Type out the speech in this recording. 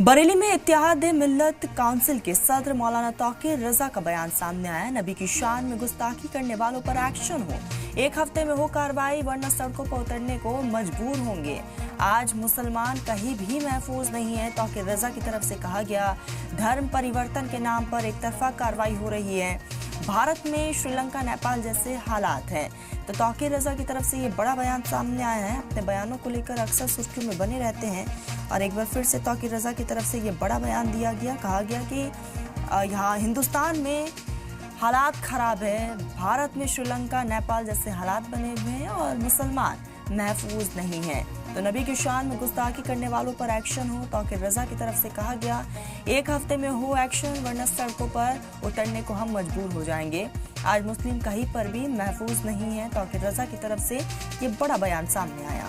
बरेली में इत्तेहाद मिल्लत काउंसिल के सदर मौलाना तौकीर रजा का बयान सामने आया। नबी की शान में गुस्ताखी करने वालों पर एक्शन हो, 1 हफ्ते में हो कार्रवाई, वरना सड़कों पर उतरने को मजबूर होंगे। आज मुसलमान कहीं भी महफूज नहीं है, तौकीर रजा की तरफ से कहा गया। धर्म परिवर्तन के नाम पर एक तरफा कार्रवाई हो रही है। भारत में श्रीलंका, नेपाल जैसे हालात हैं। तो तौकीर रजा की तरफ से ये बड़ा बयान सामने आया है। अपने बयानों को लेकर अक्सर सुर्खियों में बने रहते हैं और एक बार फिर से तौकीर रजा की तरफ से ये बड़ा बयान दिया गया। कहा गया कि यहाँ हिंदुस्तान में हालात खराब है, भारत में श्रीलंका, नेपाल जैसे हालात बने हुए हैं और मुसलमान महफूज नहीं है। तो नबी की शान में गुस्ताखी करने वालों पर एक्शन हो। तौकीर रजा की तरफ से कहा गया, 1 हफ्ते में हो एक्शन, वरना सड़कों पर उतरने को हम मजबूर हो जाएंगे। आज मुस्लिम कहीं पर भी महफूज नहीं है। तौकीर रजा की तरफ से ये बड़ा बयान सामने आया।